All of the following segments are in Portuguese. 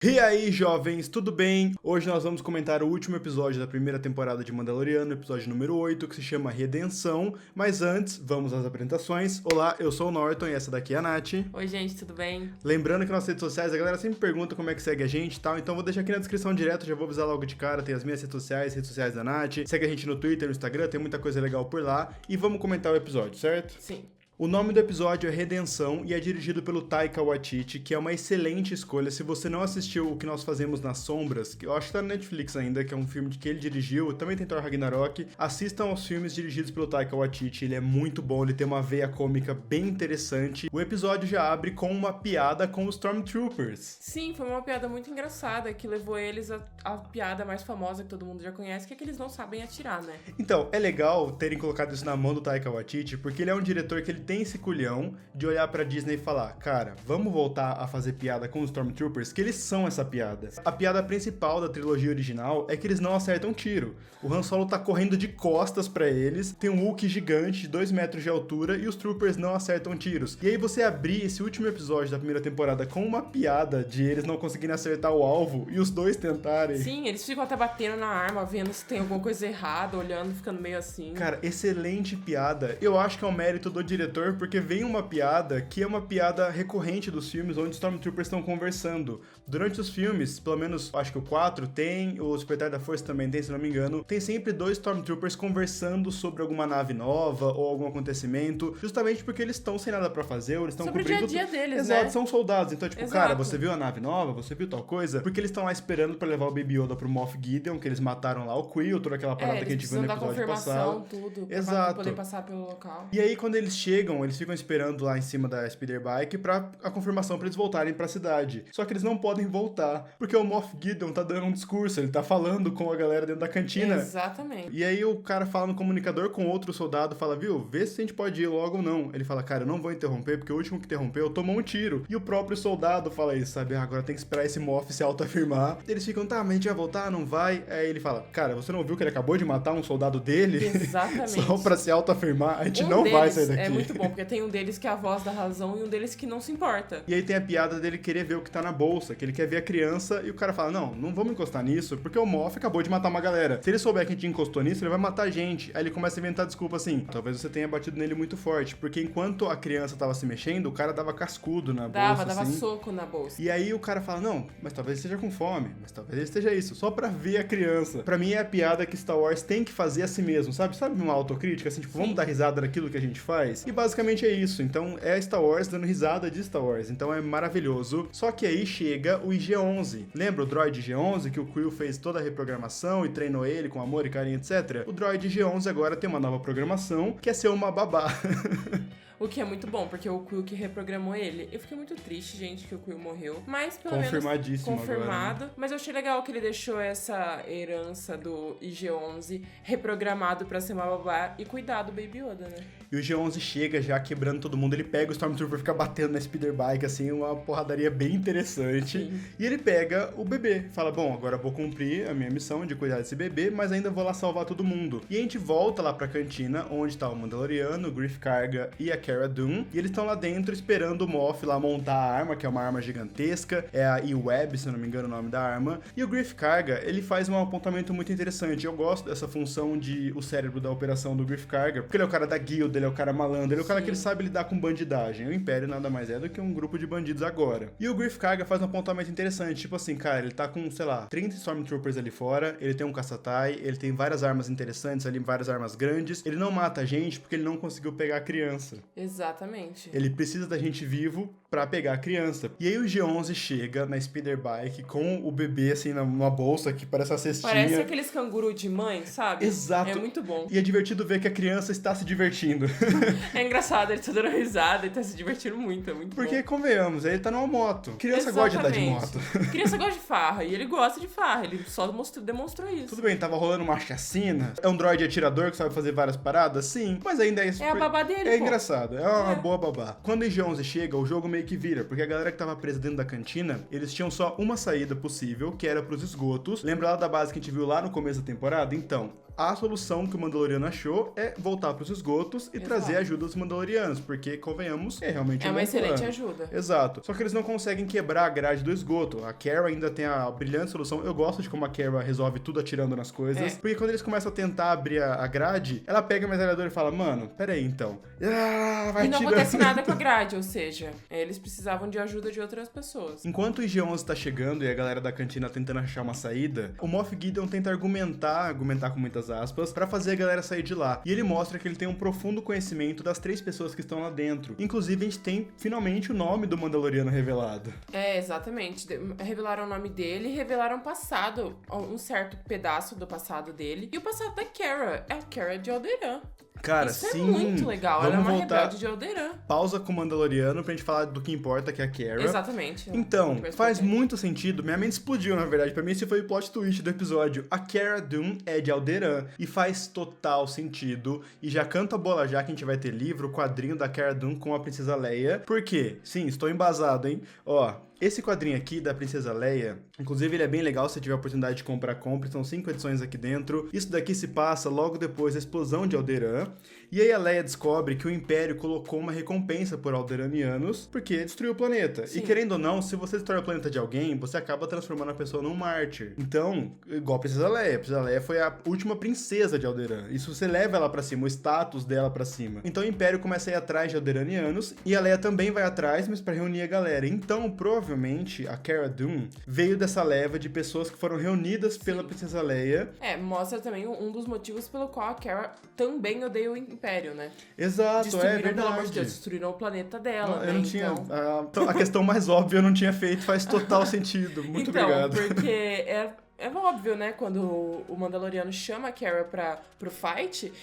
E aí, jovens, tudo bem? Hoje nós vamos comentar o último episódio da primeira temporada de Mandaloriano, episódio número 8, que se chama Redenção. Mas antes, vamos às apresentações. Olá, eu sou o Norton e essa daqui é a Nath. Oi, gente, tudo bem? Lembrando que nas redes sociais a galera sempre pergunta como é que segue a gente e tal, então vou deixar aqui na descrição direto, já vou avisar logo de cara, tem as minhas redes sociais da Nath, segue a gente no Twitter, no Instagram, tem muita coisa legal por lá, e vamos comentar o episódio, certo? Sim. O nome do episódio é Redenção e é dirigido pelo Taika Waititi, que é uma excelente escolha. Se você não assistiu O Que Nós Fazemos nas Sombras, que eu acho que tá no Netflix ainda, que é um filme que ele dirigiu, também tem Thor Ragnarok, assistam aos filmes dirigidos pelo Taika Waititi, ele é muito bom, ele tem uma veia cômica bem interessante. O episódio já abre com uma piada com os Stormtroopers. Sim, foi uma piada muito engraçada, que levou eles a piada mais famosa que todo mundo já conhece, que é que eles não sabem atirar, né? Então, é legal terem colocado isso na mão do Taika Waititi, porque ele é um diretor que ele tem esse culhão de olhar pra Disney e falar, cara, vamos voltar a fazer piada com os Stormtroopers, que eles são essa piada. A piada principal da trilogia original é que eles não acertam tiro. O Han Solo tá correndo de costas pra eles, tem um Wookiee gigante de 2 metros de altura e os Troopers não acertam tiros. E aí você abrir esse último episódio da primeira temporada com uma piada de eles não conseguirem acertar o alvo e os dois tentarem. Sim, eles ficam até batendo na arma, vendo se tem alguma coisa errada, olhando, ficando meio assim. Cara, excelente piada. Eu acho que é um mérito do diretor, porque vem uma piada que é uma piada recorrente dos filmes onde os Stormtroopers estão conversando. Durante os filmes, pelo menos acho que o 4 tem, o Despertar da Força também tem, se não me engano, tem sempre 2 Stormtroopers conversando sobre alguma nave nova ou algum acontecimento, justamente porque eles estão sem nada pra fazer, ou eles estão sobre cumprindo... o dia a dia deles, Exato, né? são soldados. Então, tipo, Exato. cara, você viu a nave nova? Você viu tal coisa? Porque eles estão lá esperando pra levar o Baby Yoda pro Moff Gideon, que eles mataram lá o Quill, toda aquela parada que a gente viu no episódio passado. Tudo, Exato. pra poder passar pelo local. E aí, quando eles chegam, eles ficam esperando lá em cima da Speeder Bike pra a confirmação pra eles voltarem pra cidade. Só que eles não podem voltar, porque o Moff Gideon tá dando um discurso, ele tá falando com a galera dentro da cantina. Exatamente. E aí o cara fala no comunicador com outro soldado, fala, viu, vê se a gente pode ir logo ou não. Ele fala, cara, eu não vou interromper, porque o último que interrompeu tomou um tiro. E o próprio soldado fala isso, sabe? Agora tem que esperar esse Moff se autoafirmar. Eles ficam, tá, mas a gente vai voltar, não vai? Aí ele fala, cara, você não viu que ele acabou de matar um soldado dele? Exatamente. Só pra se autoafirmar, a gente Um não deles vai sair daqui. É muito bom, porque tem um deles que é a voz da razão e um deles que não se importa. E aí tem a piada dele querer ver o que tá na bolsa, que ele quer ver a criança, e o cara fala, não vamos encostar nisso, porque o Moff acabou de matar uma galera. Se ele souber que a gente encostou nisso, ele vai matar a gente. Aí ele começa a inventar desculpa assim, talvez você tenha batido nele muito forte, porque enquanto a criança tava se mexendo, o cara dava cascudo na bolsa, Dava assim. soco na bolsa. E aí o cara fala, não, mas talvez ele esteja com fome, mas talvez ele esteja isso, só pra ver a criança. Pra mim é a piada que Star Wars tem que fazer a si mesmo, sabe? Sabe uma autocrítica, assim, tipo, vamos dar risada daquilo que a gente faz? E basicamente é isso, então é Star Wars dando risada de Star Wars, então é maravilhoso. Só que aí chega o IG-11. Lembra o droid IG-11 que o Quill fez toda a reprogramação e treinou ele com amor e carinho, etc? O droid IG-11 agora tem uma nova programação, que é ser uma babá. O que é muito bom, porque o Quill que reprogramou ele. Eu fiquei muito triste, gente, que o Quill morreu. Mas pelo menos confirmado. Agora, né? Mas eu achei legal que ele deixou essa herança do IG-11 reprogramado pra ser uma babá e cuidar do Baby Yoda, né? E o G11 chega já quebrando todo mundo, ele pega o Stormtrooper e fica batendo na Speeder Bike, assim, uma porradaria bem interessante. Sim. E ele pega o bebê, fala, bom, agora eu vou cumprir a minha missão de cuidar desse bebê, mas ainda vou lá salvar todo mundo. E a gente volta lá pra cantina, onde tá o Mandaloriano, o Griff Karga e a Cara Dune, e eles estão lá dentro esperando o Moff lá montar a arma, que é uma arma gigantesca, é a E-Web, se eu não me engano o nome da arma. E o Griff Karga, ele faz um apontamento muito interessante. Eu gosto dessa função de o cérebro da operação do Griff Karga, porque ele é o cara da guilda, ele é o cara malandro, ele é o cara que ele sabe lidar com bandidagem. O Império nada mais é do que um grupo de bandidos agora. E o Griff Karga faz um apontamento interessante, tipo assim, cara, ele tá com, sei lá, 30 Stormtroopers ali fora, ele tem um caçatai, ele tem várias armas interessantes ali, várias armas grandes, ele não mata a gente porque ele não conseguiu pegar a criança. Exatamente. Ele precisa da gente vivo pra pegar a criança. E aí o G11 chega na Speeder Bike com o bebê, assim, numa bolsa que parece uma cestinha. Parece aqueles canguru de mãe, sabe? Exato. É muito bom. E é divertido ver que a criança está se divertindo. É engraçado, ele tá dando risada e tá se divertindo muito, é muito Porque, bom. convenhamos, ele tá numa moto. Criança gosta de andar de moto. Criança gosta de farra, e ele gosta de farra, ele só demonstrou isso. Tudo bem, tava rolando uma chacina. É um droid atirador que sabe fazer várias paradas? Sim. Mas ainda é super... É a babá dele, É pô. engraçado, é uma boa babá. Quando o IG-11 chega, o jogo meio que vira, porque a galera que tava presa dentro da cantina, eles tinham só uma saída possível, que era pros esgotos. Lembra lá da base que a gente viu lá no começo da temporada? Então, a solução que o Mandaloriano achou é voltar pros esgotos e trazer ajuda dos Mandalorianos, porque, convenhamos, é realmente uma excelente ajuda. Exato. Só que eles não conseguem quebrar a grade do esgoto. A Cara ainda tem a brilhante solução. Eu gosto de como a Cara resolve tudo atirando nas coisas, porque quando eles começam a tentar abrir a grade, ela pega a metralhadora e fala, mano, peraí então. Vai e não tirando. acontece nada com a grade, ou seja, eles precisavam de ajuda de outras pessoas. Enquanto o IG-11 tá chegando e a galera da cantina tentando achar uma saída, o Moff Gideon tenta argumentar com muitas aspas, pra fazer a galera sair de lá. E ele mostra que ele tem um profundo conhecimento das 3 pessoas que estão lá dentro. Inclusive, a gente tem, finalmente, o nome do Mandaloriano revelado. Exatamente. Revelaram o nome dele e revelaram o passado, um certo pedaço do passado dele. E o passado da Cara. É a Cara de Alderaan. Cara, isso sim. É muito legal. Ela é uma rebelde de Alderaan. Pausa com o Mandaloriano pra gente falar do que importa, que é a Cara. Exatamente. Então, faz muito sentido. Minha mente explodiu, na verdade. Pra mim, esse foi o plot twist do episódio. A Cara Dune é de Alderaan. E faz total sentido. E já canto a bola já que a gente vai ter livro, quadrinho da Cara Dune com a Princesa Leia. Por quê? Sim, estou embasado, hein? Ó, esse quadrinho aqui da Princesa Leia, inclusive ele é bem legal, se você tiver a oportunidade de comprar, são 5 edições aqui dentro. Isso daqui se passa logo depois da explosão de Alderaan. E aí a Leia descobre que o Império colocou uma recompensa por alderanianos porque destruiu o planeta. Sim. E querendo ou não, se você destrói o planeta de alguém, você acaba transformando a pessoa num mártir. Então, igual a Princesa Leia. A Princesa Leia foi a última princesa de Alderaan. Isso você leva ela pra cima, o status dela pra cima. Então o Império começa a ir atrás de alderanianos e a Leia também vai atrás, mas pra reunir a galera. Então, provavelmente, a Cara Dune veio dessa leva de pessoas que foram reunidas pela Princesa Leia. Mostra também um dos motivos pelo qual a Cara também odeia o Império, né? Exato, verdade. Pelo amor de Deus, destruíram o planeta dela, não, né? Eu não tinha... A questão mais óbvia eu não tinha feito, faz total sentido. Muito obrigado. Porque é óbvio, né? Quando o Mandaloriano chama a Cara pro fight,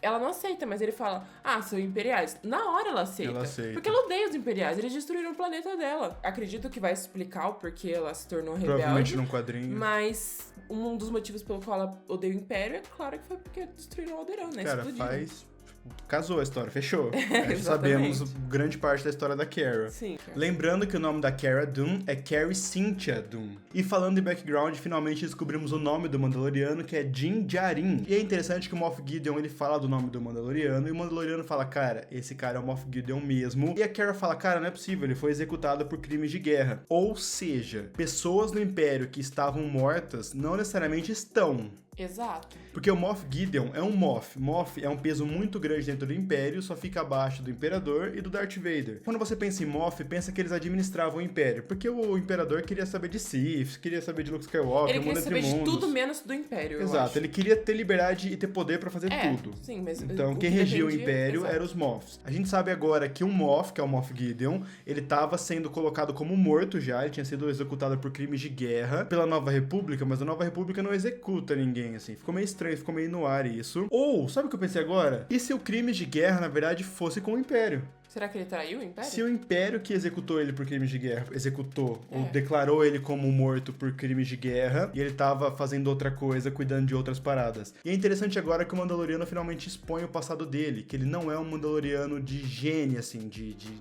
ela não aceita, mas ele fala, são imperiais. Na hora ela aceita. Porque ela odeia os imperiais, eles destruíram o planeta dela. Acredito que vai explicar o porquê ela se tornou rebelde. Provavelmente num quadrinho. Mas um dos motivos pelo qual ela odeia o Império é claro que foi porque destruíram o Alderaan, né? Cara, explodiram. Casou a história, fechou. Sabemos grande parte da história da Cara. Sim. Lembrando que o nome da Cara Dune é Carrie Cynthia Dune. E falando em background, finalmente descobrimos o nome do Mandaloriano, que é Din Djarin. E é interessante que o Moff Gideon, ele fala do nome do Mandaloriano, e o Mandaloriano fala, cara, esse cara é o Moff Gideon mesmo. E a Cara fala, cara, não é possível, ele foi executado por crimes de guerra. Ou seja, pessoas no Império que estavam mortas não necessariamente estão. Exato. Porque o Moff Gideon é um Moff. Moff é um peso muito grande dentro do Império, só fica abaixo do Imperador e do Darth Vader. Quando você pensa em Moff, pensa que eles administravam o Império. Porque o Imperador queria saber de Sith, queria saber de Luke Skywalker, ele queria saber de tudo menos do Império, Exato, ele queria ter liberdade e ter poder pra fazer tudo. Sim, mas então, quem regia o Império eram os Moffs. A gente sabe agora que um Moff, que é o Moff Gideon, ele tava sendo colocado como morto já, ele tinha sido executado por crimes de guerra pela Nova República, mas a Nova República não executa ninguém, assim. Ficou meio estranho, ficou meio no ar isso. Ou, sabe o que eu pensei agora? E se o crime de guerra, na verdade, fosse com o Império? Será que ele traiu o Império? Se o Império que executou ele por crimes de guerra, ou declarou ele como morto por crimes de guerra, e ele tava fazendo outra coisa, cuidando de outras paradas. E é interessante agora que o Mandaloriano finalmente expõe o passado dele, que ele não é um Mandaloriano de gene, assim,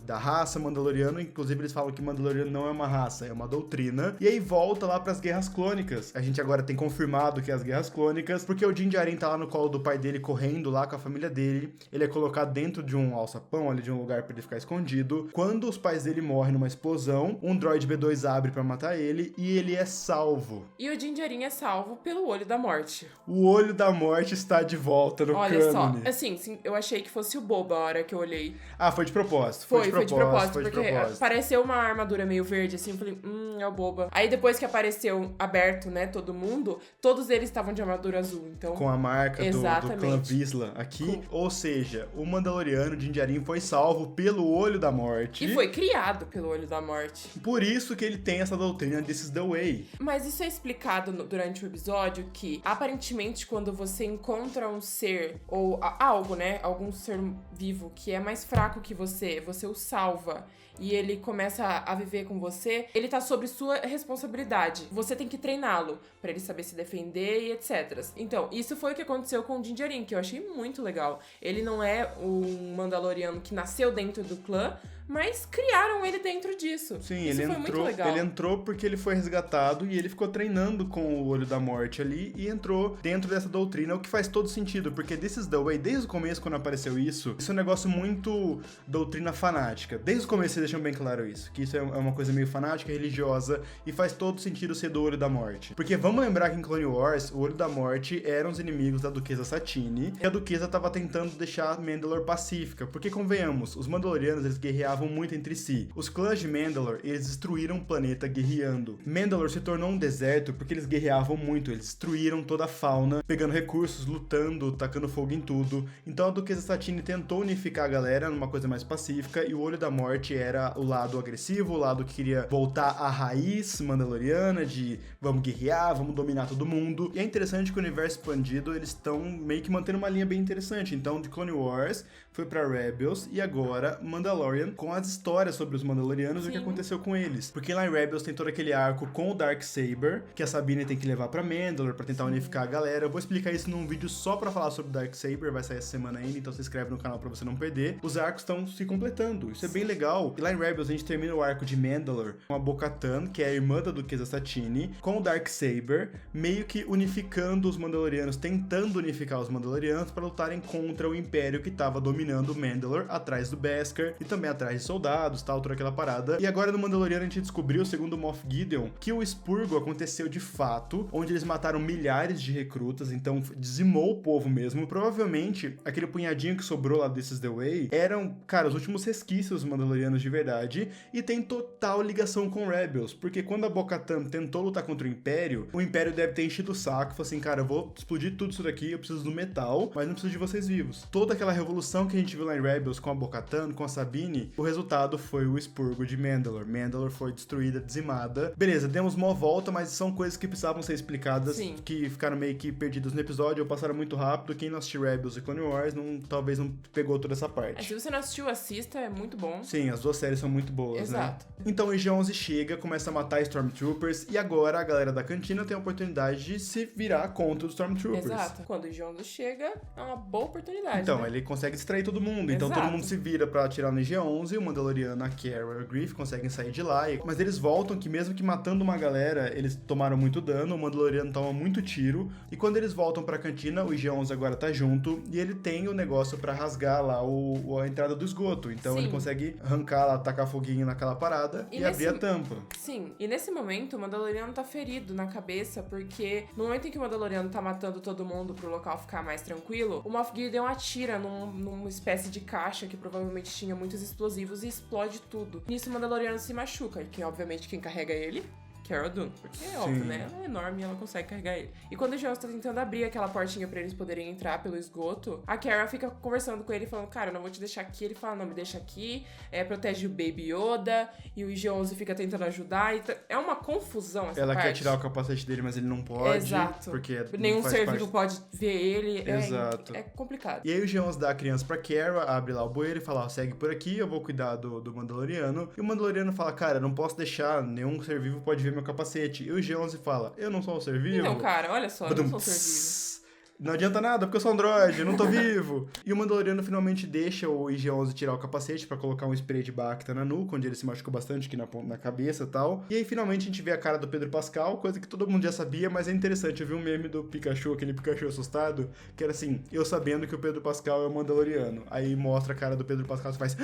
da raça Mandaloriano. Inclusive eles falam que Mandaloriano não é uma raça, é uma doutrina. E aí volta lá pras Guerras Clônicas. A gente agora tem confirmado que é as Guerras Clônicas, porque o Din Djarin tá lá no colo do pai dele, correndo lá com a família dele. Ele é colocado dentro de um alçapão, ali de um lugar pra ele ficar escondido. Quando os pais dele morrem numa explosão, um droid B2 abre pra matar ele e ele é salvo. E o Din Djarin é salvo pelo Olho da Morte. O Olho da Morte está de volta no cânone. Olha só, assim, eu achei que fosse o Boba a hora que eu olhei. Foi de propósito. Foi de propósito, porque apareceu uma armadura meio verde, assim, eu falei, é o Boba. Aí depois que apareceu aberto, né, todo mundo, todos eles estavam de armadura azul, então... Com a marca do clã Vizsla aqui, ou seja, o Mandaloriano Din Djarin foi salvo pelo Olho da Morte. E foi criado pelo Olho da Morte. Por isso que ele tem essa doutrina This is the way. Mas isso é explicado durante o episódio que, aparentemente, quando você encontra um ser, ou algo, né, algum ser vivo que é mais fraco que você o salva e ele começa a viver com você, ele tá sob sua responsabilidade. Você tem que treiná-lo pra ele saber se defender e etc. Então, isso foi o que aconteceu com o Din Djarin, que eu achei muito legal. Ele não é um Mandaloriano que nasceu dentro do clã, mas criaram ele dentro disso. Sim, Isso ele foi entrou, muito legal. ele entrou porque ele foi resgatado e ele ficou treinando com o Olho da Morte ali e entrou dentro dessa doutrina, o que faz todo sentido, porque This is the Way, desde o começo, quando apareceu isso é um negócio muito doutrina fanática. Desde o começo eles deixam bem claro isso, que isso é uma coisa meio fanática, religiosa, e faz todo sentido ser do Olho da Morte. Porque vamos lembrar que em Clone Wars, o Olho da Morte eram os inimigos da Duquesa Satine, e a Duquesa tava tentando deixar Mandalore pacífica, porque convenhamos, os Mandalorianos eles guerreavam muito entre si. Os clãs de Mandalore, eles destruíram o planeta guerreando. Mandalore se tornou um deserto porque eles guerreavam muito, eles destruíram toda a fauna, pegando recursos, lutando, tacando fogo em tudo. Então a Duquesa Satine tentou unificar a galera numa coisa mais pacífica, e o Olho da Morte era o lado agressivo, o lado que queria voltar à raiz mandaloriana de vamos guerrear, vamos dominar todo mundo. E é interessante que o universo expandido, eles estão meio que mantendo uma linha bem interessante. Então, de Clone Wars foi pra Rebels e agora Mandalorian, com as histórias sobre os Mandalorianos e o que aconteceu com eles. Porque lá em Rebels tem todo aquele arco com o Darksaber, que a Sabine tem que levar pra Mandalore pra tentar unificar a galera. Eu vou explicar isso num vídeo só pra falar sobre o Darksaber, vai sair essa semana ainda, então se inscreve no canal pra você não perder. Os arcos estão se completando, isso é bem legal. E lá em Rebels a gente termina o arco de Mandalore com a Bo-Katan, que é a irmã da Duquesa Satine, com o Darksaber, meio que unificando os Mandalorianos, tentando unificar os Mandalorianos pra lutarem contra o Império que tava dominando Mandalore, atrás do Beskar e também atrás de soldados, tal, toda aquela parada. E agora no Mandaloriano a gente descobriu, segundo o Moff Gideon, que o expurgo aconteceu de fato, onde eles mataram milhares de recrutas, então dizimou o povo mesmo. Provavelmente, aquele punhadinho que sobrou lá This is the Way eram, cara, os últimos resquícios Mandalorianos de verdade, e tem total ligação com Rebels, porque quando a Bo-Katan tentou lutar contra o Império deve ter enchido o saco, falou assim, cara, eu vou explodir tudo isso daqui, eu preciso do metal, mas não preciso de vocês vivos. Toda aquela revolução que a gente viu lá em Rebels com a Bo-Katan, com a Sabine, o resultado foi o expurgo de Mandalore. Mandalore foi destruída, dizimada. Beleza, demos uma volta, mas são coisas que precisavam ser explicadas, Sim. que ficaram meio que perdidas no episódio, ou passaram muito rápido. Quem não assistiu Rebels e Clone Wars, talvez não pegou toda essa parte. Se você não assistiu, assista, é muito bom. Sim, as duas séries são muito boas, Exato. né? Então o IG-11 chega, começa a matar Stormtroopers, e agora a galera da cantina tem a oportunidade de se virar contra os Stormtroopers. Exato. Quando o IG-11 chega, é uma boa oportunidade, Então, né? ele consegue distrair todo mundo. Então Exato. todo mundo se vira pra atirar no IG-11, o Mandaloriano, a Cara e o Griff conseguem sair de lá. Mas eles voltam que mesmo que matando uma galera, eles tomaram muito dano, o Mandaloriano toma muito tiro. E quando eles voltam pra cantina, o IG-11 agora tá junto, e ele tem o negócio pra rasgar lá a entrada do esgoto. Então Sim. ele consegue arrancar lá, tacar foguinho naquela parada e abrir a tampa. Sim, e nesse momento o Mandaloriano tá ferido na cabeça, porque no momento em que o Mandaloriano tá matando todo mundo pro local ficar mais tranquilo, o Moff Gideon atira numa espécie de caixa que provavelmente tinha muitos explosivos e explode tudo. Nisso o Mandaloriano se machuca, e obviamente quem carrega ele? Cara Dune, porque é óbvio, né? Ela é enorme e ela consegue carregar ele. E quando o Jones tá tentando abrir aquela portinha pra eles poderem entrar pelo esgoto, a Cara fica conversando com ele, falando, cara, eu não vou te deixar aqui. Ele fala, não, me deixa aqui, protege o Baby Yoda, e o IG-11 fica tentando ajudar. E é uma confusão essa Ela parte. quer tirar o capacete dele, mas ele não pode. Exato. Porque nenhum faz ser parte... vivo pode ver ele. Exato. É complicado. E aí o IG-11 dá a criança pra Cara, abre lá o bueiro e fala, ó, segue por aqui, eu vou cuidar do Mandaloriano. E o Mandaloriano fala, cara, não posso deixar, nenhum ser vivo pode ver meu capacete. E o IG-11 fala, eu não sou um ser vivo? Não, cara, olha só, eu não sou um ser vivo. Não adianta nada, porque eu sou androide, eu não tô vivo. E o Mandaloriano finalmente deixa o IG-11 tirar o capacete pra colocar um spray de Bacta na nuca, onde ele se machucou bastante aqui na cabeça e tal. E aí finalmente a gente vê a cara do Pedro Pascal, coisa que todo mundo já sabia, mas é interessante. Eu vi um meme do Pikachu, aquele Pikachu assustado, que era assim, eu sabendo que o Pedro Pascal é o Mandaloriano. Aí mostra a cara do Pedro Pascal e faz...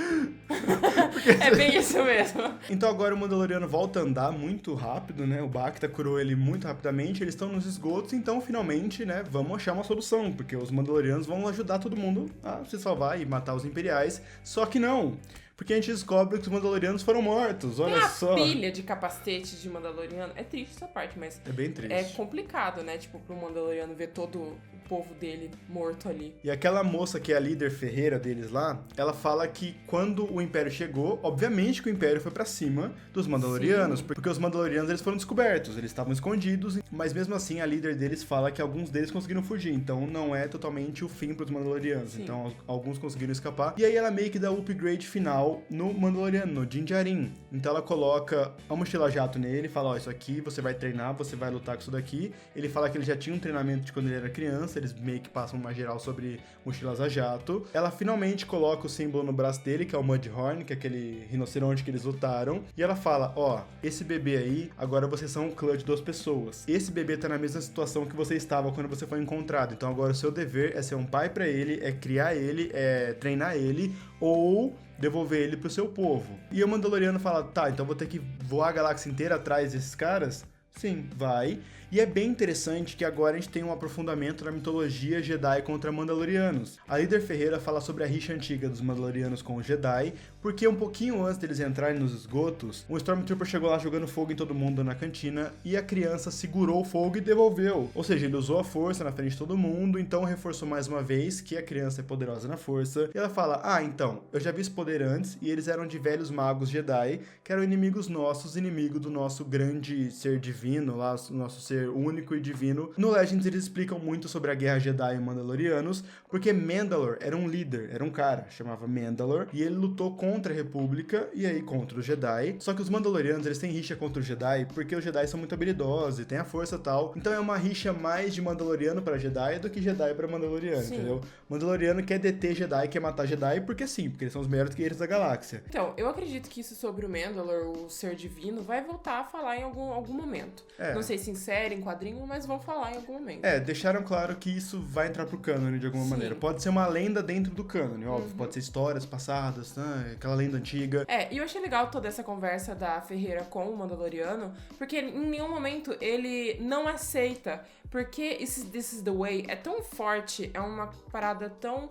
É bem isso mesmo. Então agora o Mandaloriano volta a andar muito rápido, né? O Bacta curou ele muito rapidamente, eles estão nos esgotos, então finalmente, né, vamos achar uma solução, porque os Mandalorianos vão ajudar todo mundo a se salvar e matar os Imperiais, só que não, porque a gente descobre que os Mandalorianos foram mortos, olha Tem só. Tem pilha de capacete de Mandaloriano, é triste essa parte, mas... É bem triste. É complicado, né, tipo, pro Mandaloriano ver todo o povo dele morto ali. E aquela moça que é a líder ferreira deles lá, ela fala que quando o Império chegou, obviamente que o Império foi pra cima dos Mandalorianos, Sim. porque os Mandalorianos eles foram descobertos, eles estavam escondidos, mas mesmo assim a líder deles fala que alguns deles conseguiram fugir, então não é totalmente o fim pros Mandalorianos, Sim. então alguns conseguiram escapar. E aí ela meio que dá o upgrade final original no Mandaloriano, no Din Djarin. Então ela coloca a mochila jato nele, fala, ó, isso aqui você vai treinar, você vai lutar com isso daqui. Ele fala que ele já tinha um treinamento de quando ele era criança, eles meio que passam uma geral sobre mochilas a jato. Ela finalmente coloca o símbolo no braço dele, que é o Mudhorn, que é aquele rinoceronte que eles lutaram. E ela fala, ó, esse bebê aí, agora vocês são um clã de 2 pessoas. Esse bebê tá na mesma situação que você estava quando você foi encontrado. Então agora o seu dever é ser um pai pra ele, é criar ele, é treinar ele, ou devolver ele pro seu povo. E o Mandaloriano fala, tá, então vou ter que voar a galáxia inteira atrás desses caras? Sim, vai. E é bem interessante que agora a gente tem um aprofundamento na mitologia Jedi contra Mandalorianos. A líder Ferreira fala sobre a rixa antiga dos Mandalorianos com os Jedi, porque um pouquinho antes deles entrarem nos esgotos, um Stormtrooper chegou lá jogando fogo em todo mundo na cantina e a criança segurou o fogo e devolveu. Ou seja, ele usou a força na frente de todo mundo, então reforçou mais uma vez que a criança é poderosa na força. E ela fala, então, eu já vi esse poder antes e eles eram de velhos magos Jedi, que eram inimigos nossos, inimigo do nosso grande ser divino, lá, o nosso ser único e divino. No Legends eles explicam muito sobre a guerra Jedi e Mandalorianos, porque Mandalore era um líder, era um cara, chamava Mandalore, e ele lutou contra a República e aí contra os Jedi. Só que os Mandalorianos, eles têm rixa contra os Jedi, porque os Jedi são muito habilidosos e têm a força e tal. Então é uma rixa mais de Mandaloriano pra Jedi do que Jedi pra Mandaloriano, Sim. entendeu? Mandaloriano quer deter Jedi, quer matar Jedi, porque sim, porque eles são os melhores guerreiros da galáxia. Então, eu acredito que isso sobre o Mandalore, o ser divino, vai voltar a falar em algum momento. Não sei se em série, em quadrinho, mas vão falar em algum momento. Deixaram claro que isso vai entrar pro cânone de alguma maneira. Pode ser uma lenda dentro do cânone, óbvio. Pode ser histórias passadas, aquela lenda antiga. E eu achei legal toda essa conversa da Ferreira com o Mandaloriano, porque em nenhum momento ele não aceita, porque This is the Way é tão forte, é uma parada tão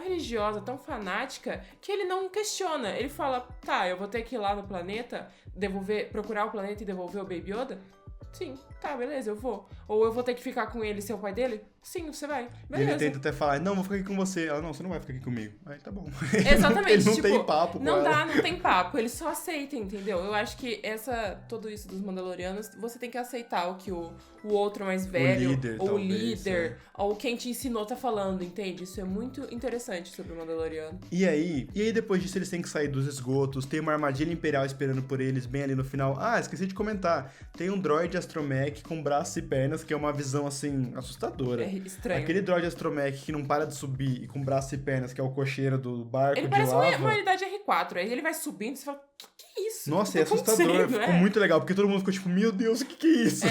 religiosa, tão fanática, que ele não questiona. Ele fala, tá, eu vou ter que ir lá no planeta, procurar o planeta e devolver o Baby Yoda? Sim, tá, beleza, eu vou. Ou eu vou ter que ficar com ele e ser o pai dele? Sim, você vai. Beleza. E ele tenta até falar, não, vou ficar aqui com você. Ela, não, você não vai ficar aqui comigo. Aí tá bom. Exatamente. Ele não tem papo com ela. Não tem papo. Ele só aceita, entendeu? Eu acho que tudo isso dos Mandalorianos, você tem que aceitar o que o outro mais velho, o líder, ou quem te ensinou tá falando, entende? Isso é muito interessante sobre o Mandaloriano. E aí depois disso eles têm que sair dos esgotos, tem uma armadilha imperial esperando por eles bem ali no final. Esqueci de comentar. Tem um droid astromech com braços e pernas, que é uma visão, assim, assustadora. É estranho. Aquele droid astromech que não para de subir e com braços e pernas, que é o cocheiro do barco ele de lava. Ele parece uma unidade R4, aí ele vai subindo e você fala, que é isso? Nossa, é assustador. Ficou muito legal, porque todo mundo ficou tipo, meu Deus, o que é isso?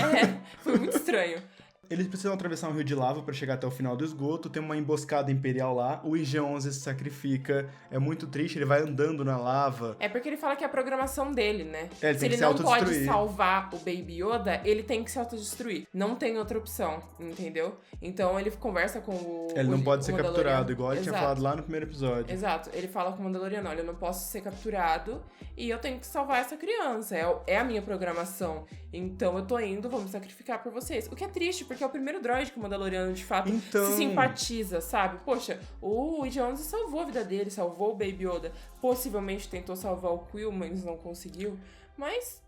Foi muito estranho. Eles precisam atravessar um rio de lava para chegar até o final do esgoto, tem uma emboscada imperial lá, o IG-11 se sacrifica, é muito triste, ele vai andando na lava. É porque ele fala que é a programação dele, né? Ele se ele não pode salvar o Baby Yoda, ele tem que se autodestruir. Não tem outra opção, entendeu? Então ele conversa com o Ele não pode ser capturado, igual ele Exato. tinha falado lá no primeiro episódio. Exato, ele fala com o Mandaloriano, olha, eu não posso ser capturado e eu tenho que salvar essa criança, é a minha programação. Então eu tô indo, vou me sacrificar por vocês. O que é triste, porque é o primeiro droid que o Mandaloriano, de fato, se simpatiza, sabe? Poxa, o IG-11 salvou a vida dele, salvou o Baby Yoda. Possivelmente tentou salvar o Quill, mas não conseguiu. Mas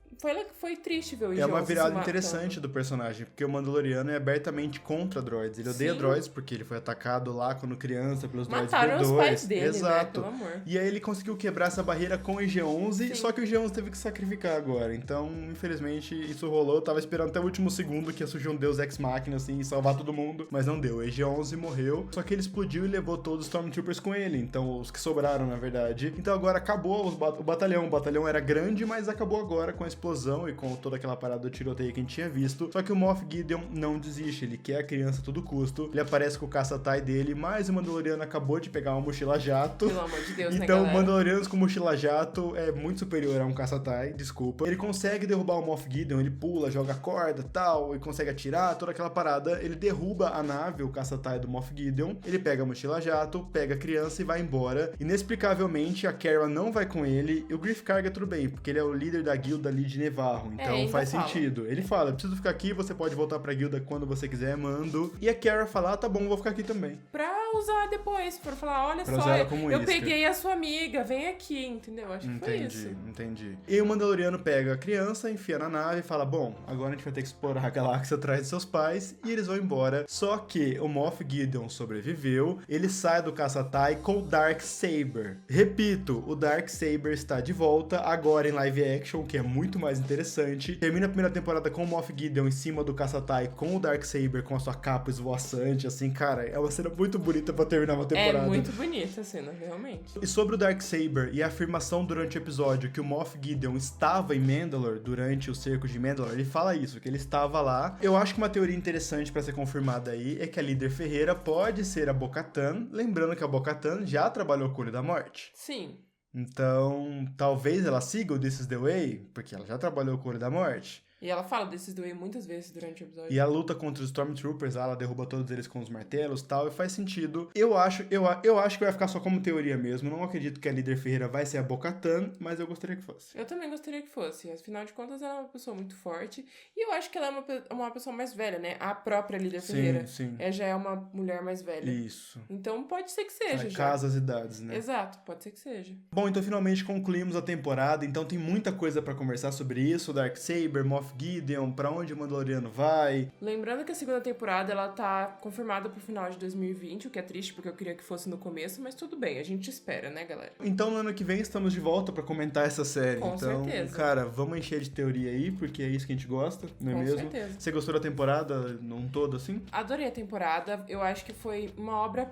foi triste ver o IG-11 É uma virada se interessante do personagem, porque o Mandaloriano é abertamente contra droids. Ele odeia droids porque ele foi atacado lá quando criança pelos droids B2. Mataram os pais dele, exato. Né? Pelo amor. E aí ele conseguiu quebrar essa barreira com o IG-11, só que o IG-11 teve que sacrificar agora. Então, infelizmente, isso rolou. Eu tava esperando até o último segundo que ia surgir um Deus Ex Machina, assim, e salvar todo mundo, mas não deu. O IG-11 morreu, só que ele explodiu e levou todos os Stormtroopers com ele. Então, os que sobraram, na verdade. Então, agora acabou o batalhão. O batalhão era grande, mas acabou agora com a explosão e com toda aquela parada do tiroteio que a gente tinha visto. Só que o Moff Gideon não desiste, ele quer a criança a todo custo. Ele aparece com o caça-tai dele, mas o Mandaloriano acabou de pegar uma mochila jato. Pelo amor de Deus, então, né, o Mandalorianos com mochila jato é muito superior a um caça-tai, desculpa. Ele consegue derrubar o Moff Gideon, ele pula, joga corda, tal, e consegue atirar, toda aquela parada. Ele derruba a nave, o caça-tai do Moff Gideon. Ele pega a mochila jato, pega a criança e vai embora. Inexplicavelmente, a Cara não vai com ele. E o Griff Karga tudo bem, porque ele é o líder da guilda ali de Nevarro. Então faz sentido. Ele fala, eu preciso ficar aqui, você pode voltar pra guilda quando você quiser, mando. E a Cara fala, tá bom, vou ficar aqui também. Pra usar depois. Pra falar, olha Pra só, usar ela como eu isca. peguei a sua amiga, vem aqui, entendeu? Acho que foi isso. Entendi. E o Mandaloriano pega a criança, enfia na nave e fala, bom, agora a gente vai ter que explorar a galáxia atrás de seus pais, e eles vão embora. Só que o Moff Gideon sobreviveu, ele sai do Caça-Tai com o Darksaber. Repito, o Darksaber está de volta, agora em live action, que é muito mais interessante. Termina a primeira temporada com o Moff Gideon em cima do Caça-Tai com o Darksaber, com a sua capa esvoaçante, assim, cara, é uma cena muito bonita pra terminar uma temporada. É muito bonita a cena, realmente. E sobre o Darksaber e a afirmação durante o episódio que o Moff Gideon estava em Mandalore durante o cerco de Mandalore, ele fala isso, que ele estava lá. Eu acho que uma teoria interessante pra ser confirmada aí é que a líder Ferreira pode ser a Bo-Katan, lembrando que a Bo-Katan já trabalhou com o Olho da Morte. Sim. Então, talvez ela siga o This is the Way, porque ela já trabalhou com o Olho da Morte. E ela fala desses dois muitas vezes durante o episódio. E a luta contra os Stormtroopers, ela derruba todos eles com os martelos e tal, e faz sentido. Eu acho que vai ficar só como teoria mesmo. Não acredito que a líder Ferreira vai ser a Bo-Katan, mas eu gostaria que fosse. Eu também gostaria que fosse. Afinal de contas, ela é uma pessoa muito forte. E eu acho que ela é uma pessoa mais velha, né? A própria líder Ferreira. Sim. Ela já é uma mulher mais velha. Isso. Então pode ser que seja, já. Casa as idades, né? Exato, pode ser que seja. Bom, então finalmente concluímos a temporada, então tem muita coisa pra conversar sobre isso, Darksaber, Moff Gideon, pra onde o Mandaloriano vai. Lembrando que a segunda temporada, ela tá confirmada pro final de 2020, o que é triste, porque eu queria que fosse no começo, mas tudo bem, a gente espera, né, galera? Então no ano que vem estamos de volta pra comentar essa série. Com então, certeza. cara, vamos encher de teoria aí, porque é isso que a gente gosta, não é Com mesmo? certeza. Você gostou da temporada num todo, assim? Adorei a temporada, eu acho que foi uma obra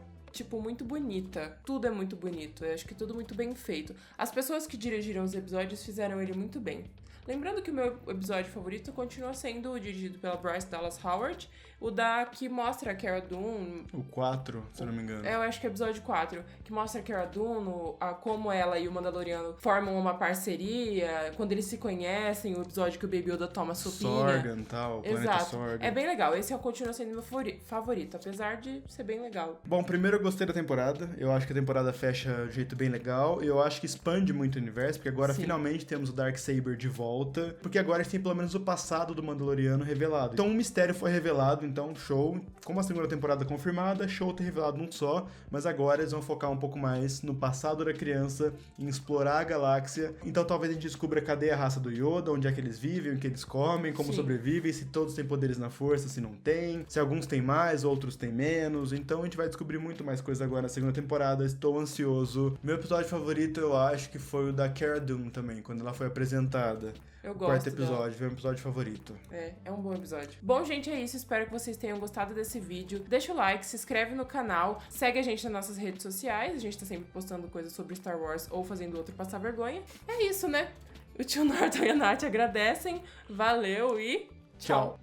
muito bonita. Tudo é muito bonito. Eu acho que tudo muito bem feito. As pessoas que dirigiram os episódios fizeram ele muito bem. Lembrando que o meu episódio favorito continua sendo dirigido pela Bryce Dallas Howard, o da que mostra a Cara Dune... O 4, se eu não me engano. Eu acho que é o episódio 4, que mostra a Cara Dune, como ela e o Mandaloriano formam uma parceria, quando eles se conhecem, o episódio que o Baby Yoda toma sopinha. Sorgan e tal, o planeta Exato. Sorgan. É bem legal. Esse continua sendo meu favorito, apesar de ser bem legal. Bom, primeiro eu gostei da temporada. Eu acho que a temporada fecha de um jeito bem legal. Eu acho que expande muito o universo, porque agora Sim. finalmente temos o Darksaber de volta. Porque agora a gente tem pelo menos o passado do Mandaloriano revelado. Então um mistério foi revelado, então show. Como a segunda temporada confirmada, show ter revelado um só. Mas agora eles vão focar um pouco mais no passado da criança, em explorar a galáxia. Então talvez a gente descubra cadê a raça do Yoda, onde é que eles vivem, o que eles comem, como Sim. sobrevivem, se todos têm poderes na força, se não tem, se alguns têm mais, outros têm menos. Então a gente vai descobrir muito mais coisa agora na segunda temporada. Estou ansioso. Meu episódio favorito eu acho que foi o da Cara Dune também, quando ela foi apresentada. Eu O gosto quarto episódio, dela. foi o meu episódio favorito. É um bom episódio. Bom, gente, é isso. Espero que vocês tenham gostado desse vídeo. Deixa o like, se inscreve no canal, segue a gente nas nossas redes sociais. A gente tá sempre postando coisas sobre Star Wars ou fazendo outro passar vergonha. É isso, né? O tio Norton e a Nath agradecem. Valeu e tchau!